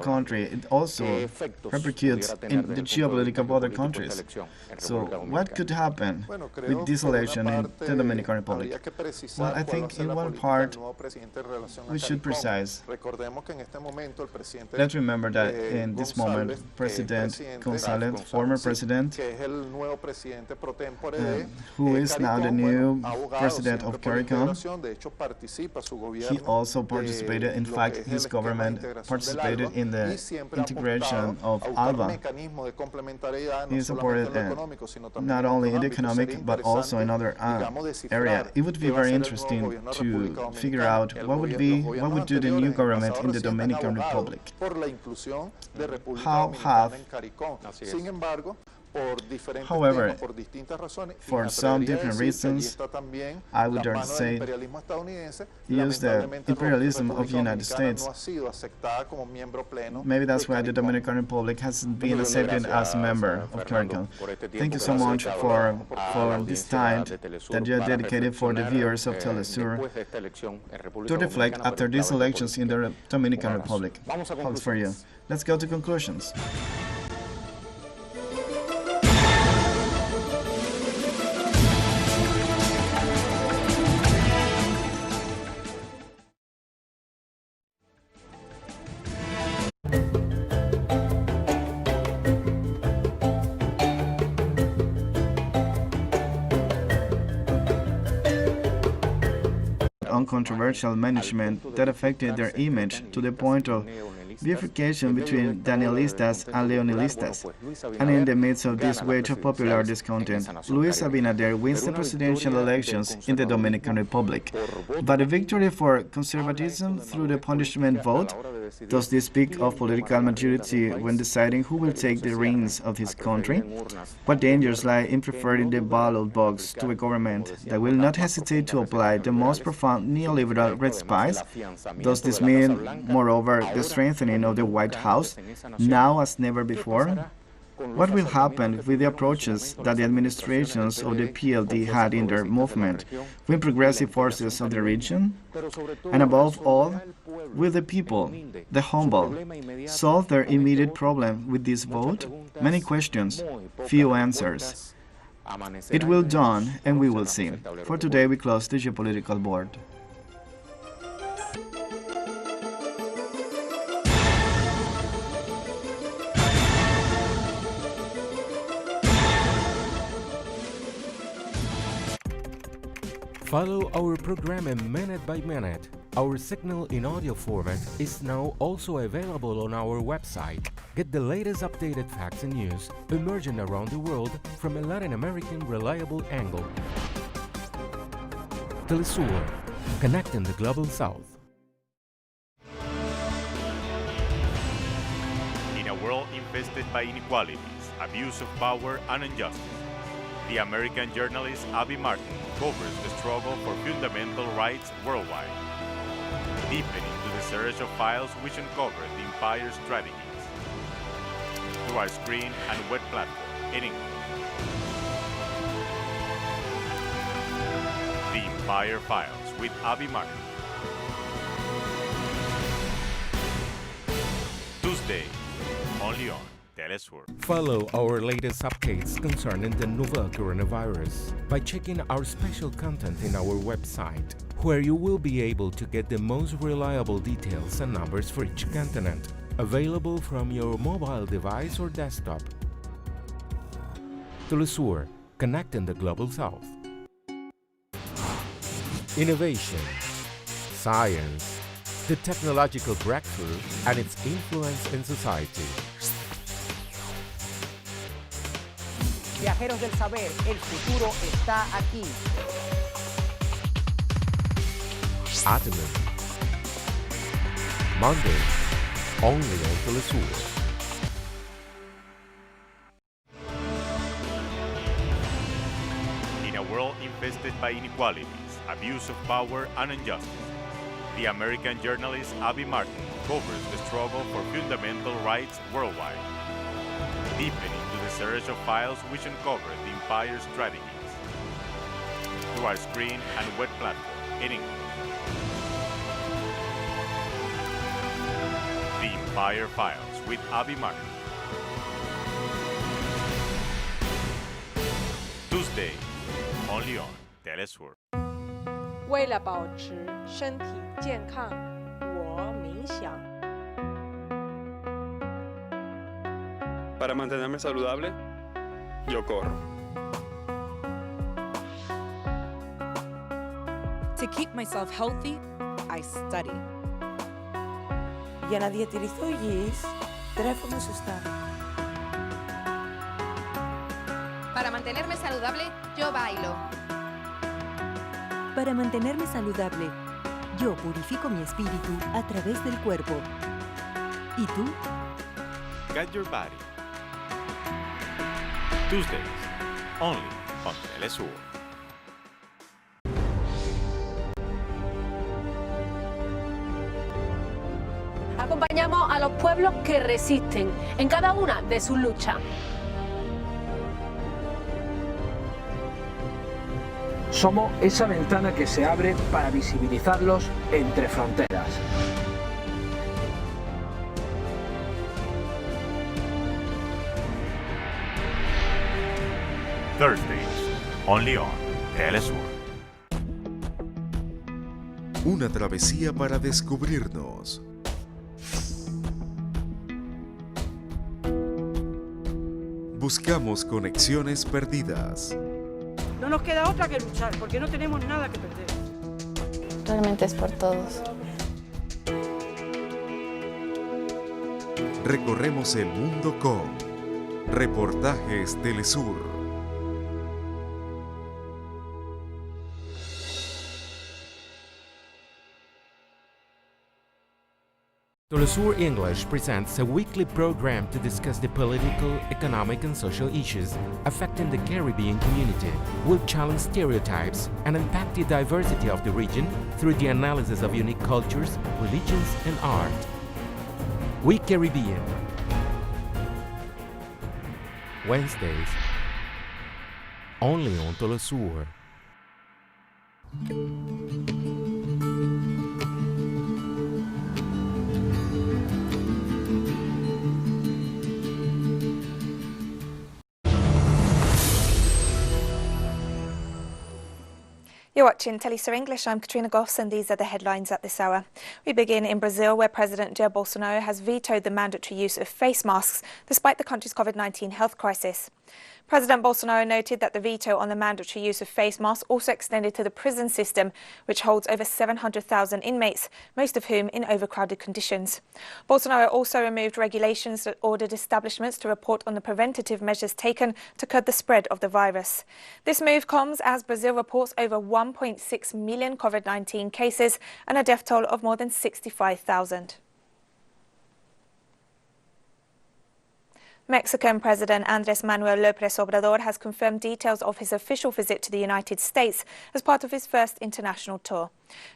country, it also repercutes in the geopolitics of other countries. So what could happen with this election in the Dominican Republic? Well, I think in one part we should precise. Let's remember that in this moment, President González, former president, who is now the new president of CARICOM, he also participated, in fact, his government participated in the integration of ALBA. He supported not only in the economic but also in other areas. It would be very interesting to figure out what would do the new government in the Dominican Republic. How have However, for some different reasons, I would dare to say, use the imperialism of the United States. Maybe that's why the Dominican Republic hasn't been accepted as a member of CARICOM. Thank you so much for this time that you have dedicated for the viewers of TeleSUR to reflect after these elections in the Dominican Republic. How's for you? Let's go to conclusions. Uncontroversial management that affected their image to the point of bifurcation between Danielistas and Leonilistas. And in the midst of this wave of popular discontent, Luis Abinader wins the presidential elections in the Dominican Republic. But a victory for conservatism through the punishment vote? Does this speak of political maturity when deciding who will take the reins of his country? What dangers lie in preferring the ballot box to a government that will not hesitate to apply the most profound neoliberal red spice? Does this mean, moreover, the strengthening of the White House, now as never before? What will happen with the approaches that the administrations of the PLD had in their movement with progressive forces of the region? And above all, will the people, the humble, solve their immediate problem with this vote? Many questions, few answers. It will dawn, and we will see. For today, we close the geopolitical board. Follow our program minute by minute. Our signal in audio format is now also available on our website. Get the latest updated facts and news emerging around the world from a Latin American reliable angle. TeleSUR, connecting the Global South. In a world infested by inequalities, abuse of power, and injustice, the American journalist Abby Martin covers the struggle for fundamental rights worldwide, deepening into the search of files which uncover the empire's strategies through our screen and web platform in English. The Empire Files with Abby Martin. Tuesday, only on TeleSUR. Follow our latest updates concerning the novel coronavirus by checking our special content in our website, where you will be able to get the most reliable details and numbers for each continent, available from your mobile device or desktop. TeleSUR, connecting the Global South. Innovation, science, the technological breakthrough, and its influence in society. Viajeros del saber, el futuro está aquí. Atomy. Monday, only on TeleSUR. In a world infested by inequalities, abuse of power, and injustice, the American journalist Abby Martin covers the struggle for fundamental rights worldwide, deepening into the search of files which uncover the empire's strategies through our screen and web platform in English. The Empire Files with Abby Martin. Tuesday, only on TeleSUR. 为了保持身体健康，我冥想。 Para mantenerme saludable, yo corro. To keep myself healthy, I study. Για να διατηρηθώ υγιής, τρέφομαι σωστά. Para mantenerme saludable, yo bailo. Para mantenerme saludable, yo purifico mi espíritu a través del cuerpo. ¿Y tú? Get Your Body. Tuesdays, only on TeleSUR. Acompañamos a los pueblos que resisten en cada una de sus luchas. Somos esa ventana que se abre para visibilizarlos entre fronteras. Thursdays, only on TeleSUR. Una travesía para descubrirnos. Buscamos conexiones perdidas. No nos queda otra que luchar, porque no tenemos nada que perder. Realmente es por todos. Recorremos el mundo con Reportajes TeleSUR. TeleSUR English presents a weekly program to discuss the political, economic and social issues affecting the Caribbean community. We'll challenge stereotypes and unpack the diversity of the region through the analysis of unique cultures, religions and art. We Caribbean. Wednesdays, only on TeleSUR. You're watching TeleSUR English. I'm Katrina Goss and these are the headlines at this hour. We begin in Brazil, where President Jair Bolsonaro has vetoed the mandatory use of face masks despite the country's COVID-19 health crisis. President Bolsonaro noted that the veto on the mandatory use of face masks also extended to the prison system, which holds over 700,000 inmates, most of whom in overcrowded conditions. Bolsonaro also removed regulations that ordered establishments to report on the preventative measures taken to curb the spread of the virus. This move comes as Brazil reports over 1.6 million COVID-19 cases and a death toll of more than 65,000. Mexican President Andrés Manuel López Obrador has confirmed details of his official visit to the United States as part of his first international tour.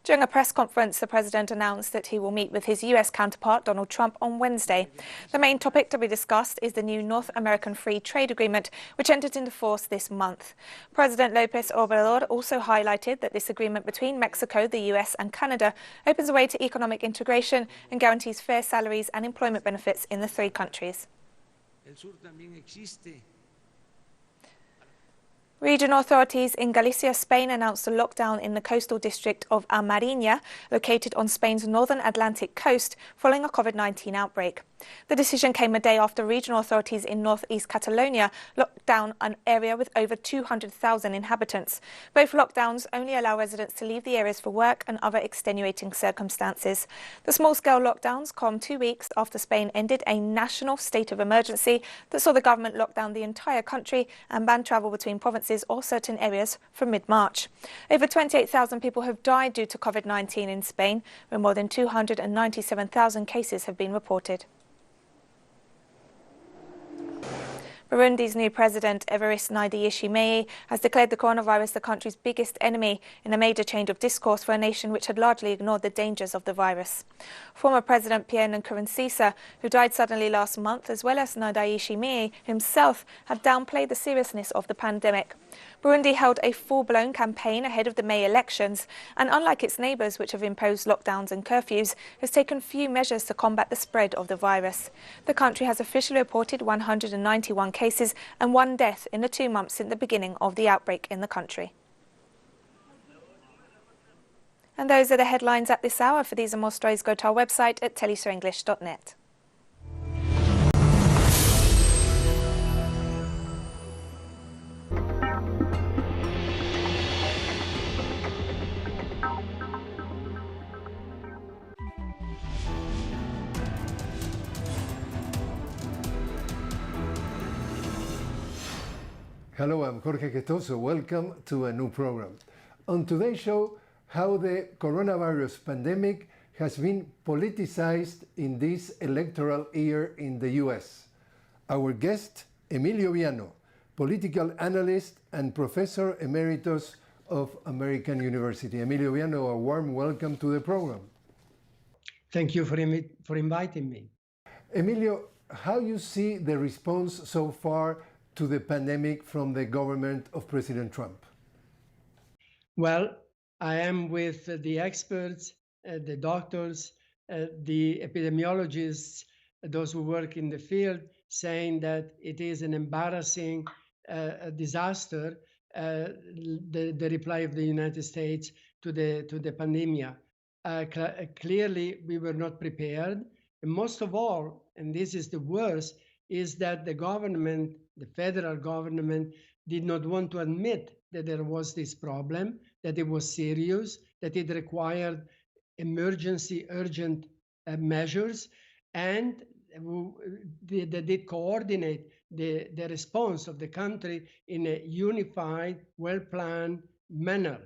During a press conference, the president announced that he will meet with his US counterpart Donald Trump on Wednesday. The main topic to be discussed is the new North American Free Trade Agreement, which entered into force this month. President López Obrador also highlighted that this agreement between Mexico, the US and Canada opens a way to economic integration and guarantees fair salaries and employment benefits in the three countries. Regional authorities in Galicia, Spain announced a lockdown in the coastal district of A Mariña, located on Spain's northern Atlantic coast, following a COVID-19 outbreak. The decision came a day after regional authorities in northeast Catalonia locked down an area with over 200,000 inhabitants. Both lockdowns only allow residents to leave the areas for work and other extenuating circumstances. The small-scale lockdowns come 2 weeks after Spain ended a national state of emergency that saw the government lock down the entire country and ban travel between provinces or certain areas from mid-March. Over 28,000 people have died due to COVID-19 in Spain, where more than 297,000 cases have been reported. Burundi's new president, Evariste Ndayishimiye, has declared the coronavirus the country's biggest enemy in a major change of discourse for a nation which had largely ignored the dangers of the virus. Former President Pierre Nkurunziza, who died suddenly last month, as well as Ndayishimiye himself, have downplayed the seriousness of the pandemic. Burundi held a full-blown campaign ahead of the May elections and, unlike its neighbours which have imposed lockdowns and curfews, has taken few measures to combat the spread of the virus. The country has officially reported 191 cases and 1 death in the 2 months since the beginning of the outbreak in the country. And those are the headlines at this hour. For these and more stories, go to our website at telesurenglish.net. Hello, I'm Jorge Gestoso. Welcome to a new program. On today's show, how the coronavirus pandemic has been politicized in this electoral year in the US. Our guest, Emilio Viano, political analyst and professor emeritus of American University. Emilio Viano, a warm welcome to the program. Thank you for inviting me. Emilio, how you see the response so far to the pandemic from the government of President Trump? Well, I am with the experts, the doctors, the epidemiologists, those who work in the field, saying that it is an embarrassing disaster, the reply of the United States to the pandemic. Clearly, we were not prepared. And most of all, and this is the worst, is that the government, the federal government, did not want to admit that there was this problem, that it was serious, that it required emergency, urgent measures, and that they coordinate the response of the country in a unified, well-planned manner.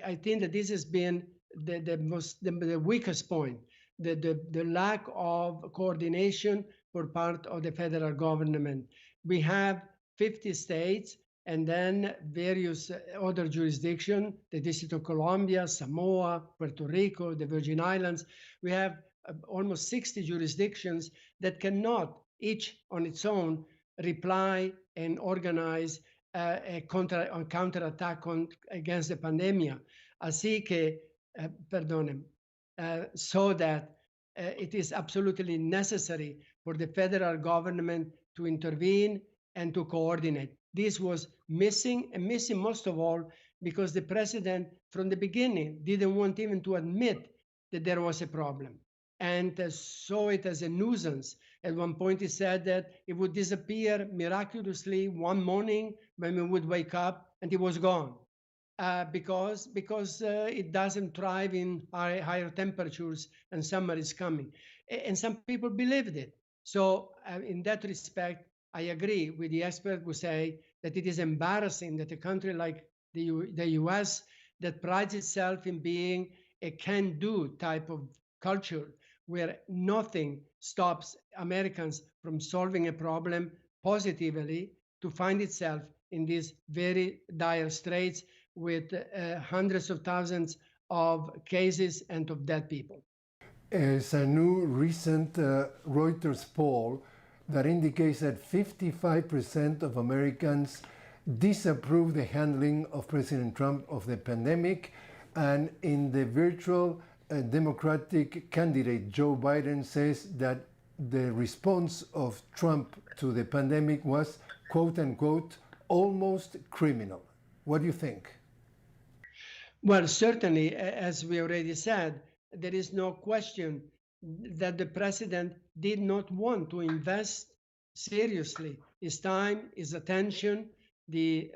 I think that this has been the weakest point, the lack of coordination for part of the federal government. We have 50 states and then various other jurisdictions, the District of Columbia, Samoa, Puerto Rico, the Virgin Islands. We have almost 60 jurisdictions that cannot, each on its own, reply and organize a counterattack against the pandemic. Así que, so that it is absolutely necessary for the federal government to intervene and to coordinate. This was missing, and missing most of all because the president from the beginning didn't want even to admit that there was a problem and saw it as a nuisance. At one point he said that it would disappear miraculously one morning when we would wake up and it was gone. Because it doesn't thrive in higher temperatures and summer is coming. And some people believed it. So in that respect, I agree with the expert who say that it is embarrassing that a country like the US that prides itself in being a can-do type of culture where nothing stops Americans from solving a problem positively to find itself in these very dire straits with hundreds of thousands of cases and of dead people. There's a new recent Reuters poll that indicates that 55% of Americans disapprove the handling of President Trump of the pandemic, and in the virtual Democratic candidate Joe Biden says that the response of Trump to the pandemic was, quote unquote, almost criminal. What do you think? Well, certainly, as we already said, there is no question that the president did not want to invest seriously his time, his attention, the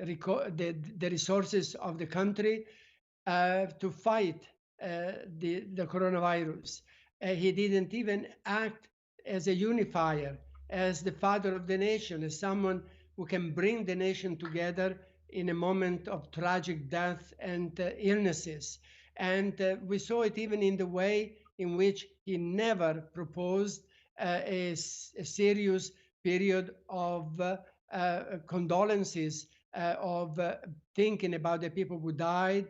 resources of the country to fight the coronavirus. He didn't even act as a unifier, as the father of the nation, as someone who can bring the nation together in a moment of tragic death and illnesses. And we saw it even in the way in which he never proposed a serious period of condolences, of thinking about the people who died,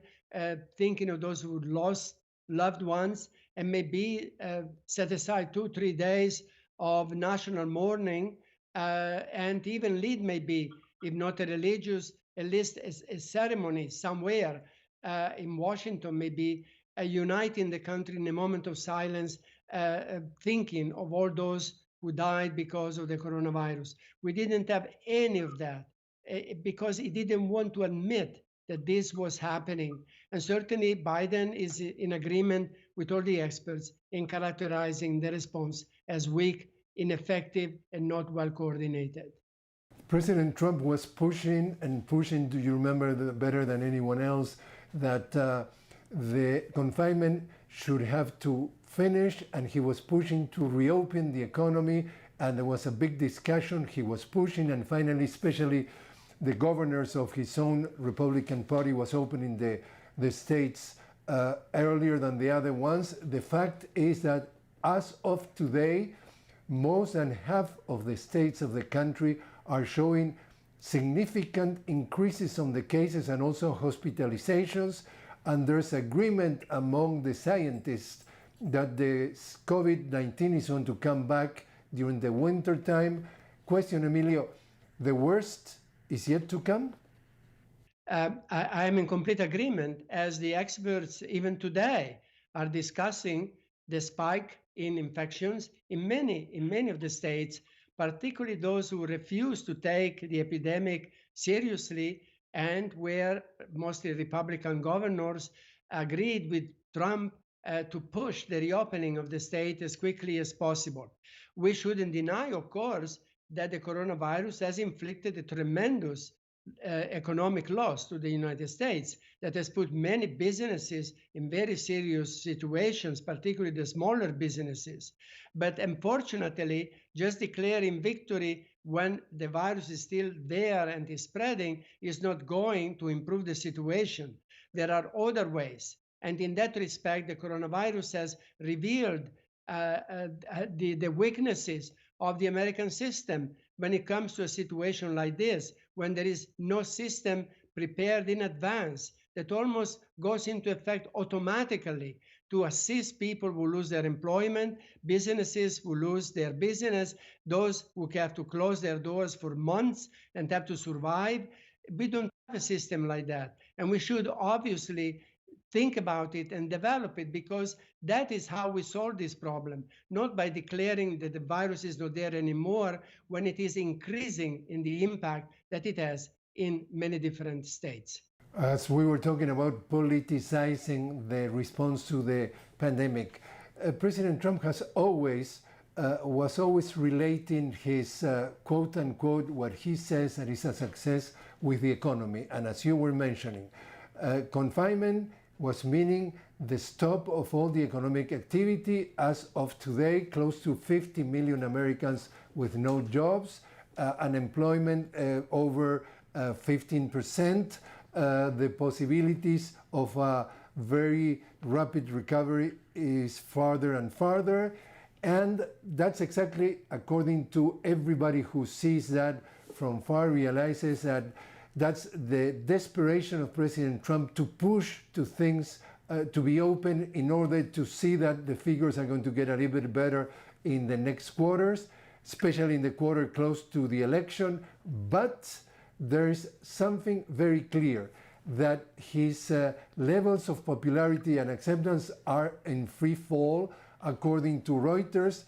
thinking of those who lost loved ones, and maybe set aside 2-3 days of national mourning, and even lead maybe, if not a religious, at least a ceremony somewhere in Washington, maybe uniting the country in a moment of silence, thinking of all those who died because of the coronavirus. We didn't have any of that because he didn't want to admit that this was happening. And certainly Biden is in agreement with all the experts in characterizing the response as weak, ineffective, and not well coordinated. President Trump was pushing and pushing, do you remember better than anyone else, that the confinement should have to finish, and he was pushing to reopen the economy, and there was a big discussion. He was pushing, and finally, especially the governors of his own Republican Party was opening the states earlier than the other ones. The fact is that as of today, more than half of the states of the country are showing significant increases on the cases and also hospitalizations, and there's agreement among the scientists that the COVID-19 is going to come back during the winter time. Question, Emilio, the worst is yet to come? I am in complete agreement, as the experts even today are discussing the spike in infections in many of the states, particularly those who refuse to take the epidemic seriously, and where mostly Republican governors agreed with Trump to push the reopening of the state as quickly as possible. We shouldn't deny, of course, that the coronavirus has inflicted a tremendous economic loss to the United States that has put many businesses in very serious situations, particularly the smaller businesses. But unfortunately, just declaring victory when the virus is still there and is spreading is not going to improve the situation. There are other ways. And in that respect, the coronavirus has revealed the weaknesses of the American system when it comes to a situation like this, when there is no system prepared in advance that almost goes into effect automatically to assist people who lose their employment, businesses who lose their business, those who have to close their doors for months and have to survive. We don't have a system like that. And we should obviously think about it and develop it, because that is how we solve this problem, not by declaring that the virus is not there anymore when it is increasing in the impact that it has in many different states. As we were talking about politicizing the response to the pandemic, President Trump was always relating his quote unquote what he says that is a success with the economy. And as you were mentioning, confinement was meaning the stop of all the economic activity. As of today, close to 50 million Americans with no jobs, unemployment over 15%, the possibilities of a very rapid recovery is farther and farther. And that's exactly according to everybody who sees that from far, realizes that that's the desperation of President Trump to push to things to be open in order to see that the figures are going to get a little bit better in the next quarters, especially in the quarter close to the election. But there's something very clear, that his levels of popularity and acceptance are in free fall. According to Reuters,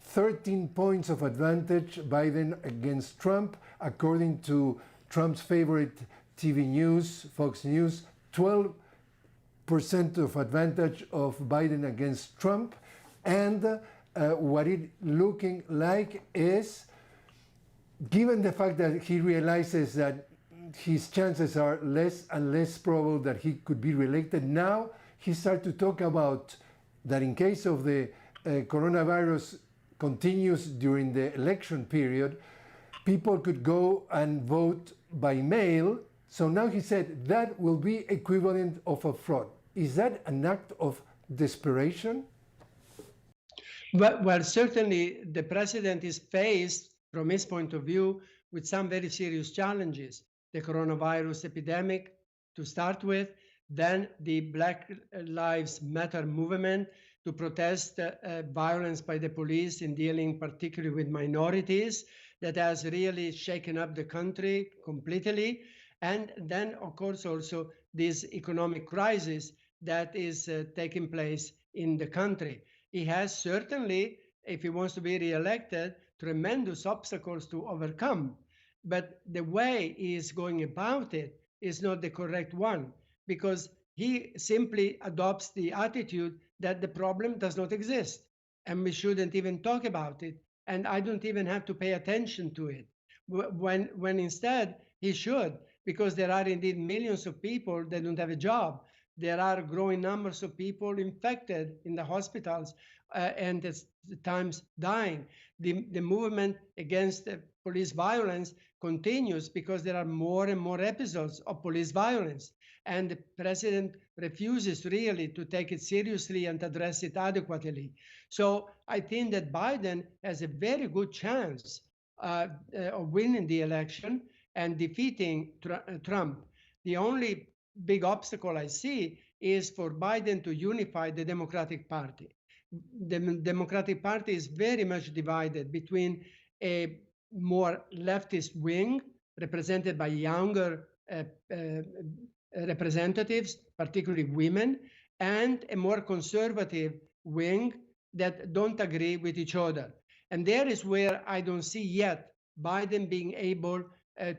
13 points of advantage Biden against Trump. According to Trump's favorite TV news, Fox News, 12% of advantage of Biden against Trump. And what it's looking like is, given the fact that he realizes that his chances are less and less probable that he could be reelected, now he starts to talk about that in case of the coronavirus continues during the election period, people could go and vote by mail. So now he said that will be equivalent of a fraud. Is that an act of desperation? Well, certainly the president is faced, from his point of view, with some very serious challenges. The coronavirus epidemic, to start with, then the Black Lives Matter movement to protest violence by the police in dealing particularly with minorities, that has really shaken up the country completely. And then, of course, also this economic crisis that is taking place in the country. He has certainly, if he wants to be re-elected, tremendous obstacles to overcome. But the way he is going about it is not the correct one, because he simply adopts the attitude that the problem does not exist and we shouldn't even talk about it, and I don't even have to pay attention to it. When instead he should, because there are indeed millions of people that don't have a job. There are growing numbers of people infected in the hospitals and at times dying. The movement against police violence continues because there are more and more episodes of police violence. And the president refuses really to take it seriously and address it adequately. So I think that Biden has a very good chance of winning the election and defeating Trump. The only big obstacle I see is for Biden to unify the Democratic Party. The Democratic Party is very much divided between a more leftist wing represented by younger representatives, particularly women, and a more conservative wing that don't agree with each other. And there is where I don't see yet Biden being able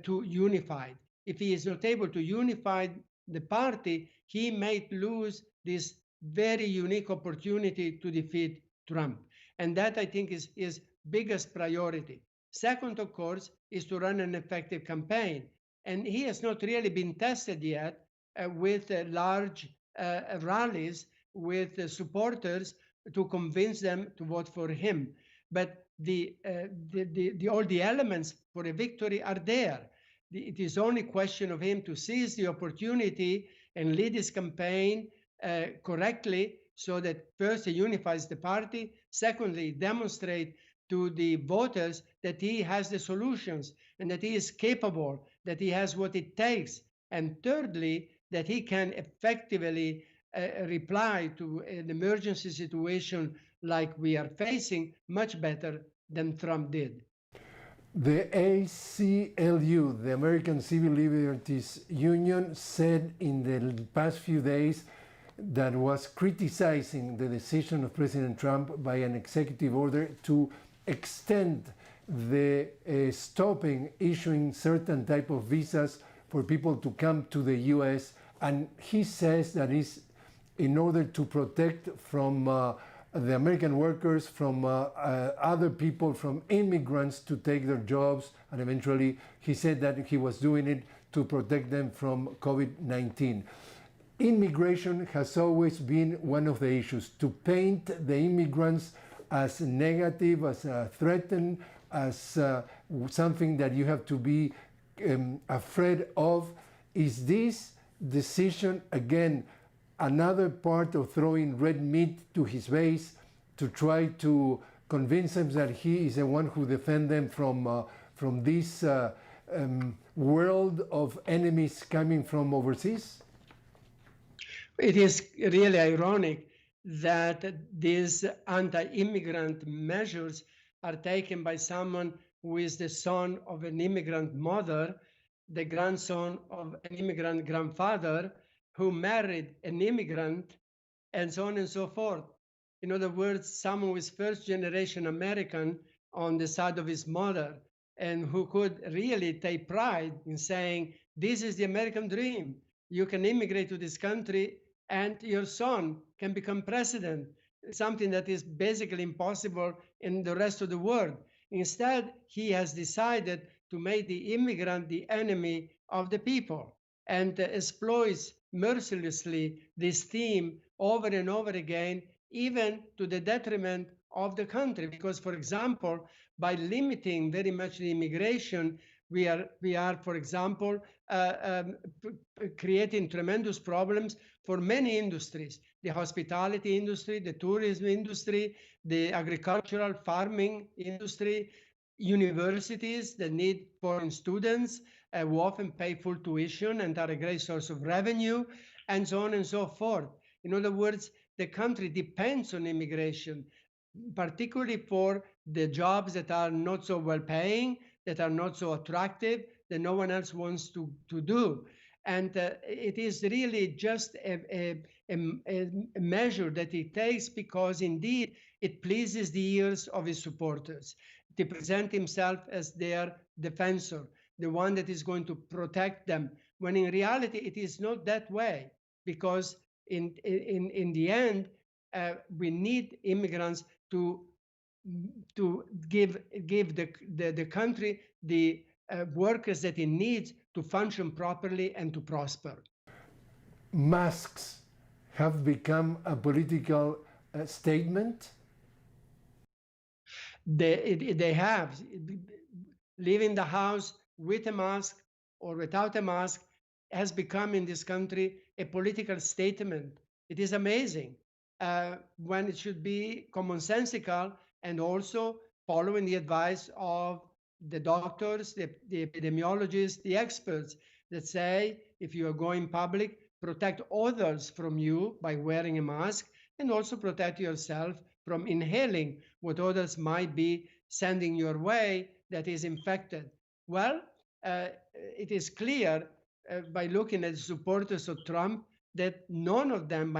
to unify. If he is not able to unify the party, he might lose this very unique opportunity to defeat Trump. And that, I think, is his biggest priority. Second, of course, is to run an effective campaign. And he has not really been tested yet with large rallies with supporters to convince them to vote for him. But all the elements for a victory are there. It is only a question of him to seize the opportunity and lead his campaign correctly, so that first he unifies the party, secondly demonstrate to the voters that he has the solutions and that he is capable, that he has what it takes, and thirdly, that he can effectively reply to an emergency situation like we are facing much better than Trump did. The ACLU, the American Civil Liberties Union, said in the past few days that was criticizing the decision of President Trump by an executive order to extend the stopping issuing certain type of visas for people to come to the U.S. And he says that is in order to protect from the American workers, from other people, from immigrants to take their jobs. And eventually he said that he was doing it to protect them from COVID-19. Immigration has always been one of the issues. To paint the immigrants as negative, as threatened, as something that you have to be afraid of. Is this decision, again, another part of throwing red meat to his base to try to convince him that he is the one who defends them from this world of enemies coming from overseas? It is really ironic that these anti-immigrant measures are taken by someone who is the son of an immigrant mother, the grandson of an immigrant grandfather, who married an immigrant, and so on and so forth. In other words, someone who is first-generation American on the side of his mother, and who could really take pride in saying, this is the American dream. You can immigrate to this country and your son can become president, something that is basically impossible in the rest of the world. Instead, he has decided to make the immigrant the enemy of the people and exploits mercilessly this theme over and over again, even to the detriment of the country. Because, for example, by limiting very much the immigration, we are, for example, creating tremendous problems for many industries: the hospitality industry, the tourism industry, the agricultural farming industry, universities that need foreign students who often pay full tuition and are a great source of revenue, and so on and so forth. In other words, the country depends on immigration, particularly for the jobs that are not so well paying, that are not so attractive, that no one else wants to do. And it is really just a measure that he takes because indeed it pleases the ears of his supporters to present himself as their defensor, the one that is going to protect them, when in reality it is not that way, because in the end, we need immigrants to give the country the workers that it needs to function properly and to prosper. Masks have become a political statement? They have. Leaving the house with a mask or without a mask has become in this country a political statement. It is amazing when it should be commonsensical and also following the advice of the doctors, the epidemiologists, the experts that say if you are going public, protect others from you by wearing a mask and also protect yourself from inhaling what others might be sending your way that is infected. Well, it is clear by looking at supporters of Trump that none of them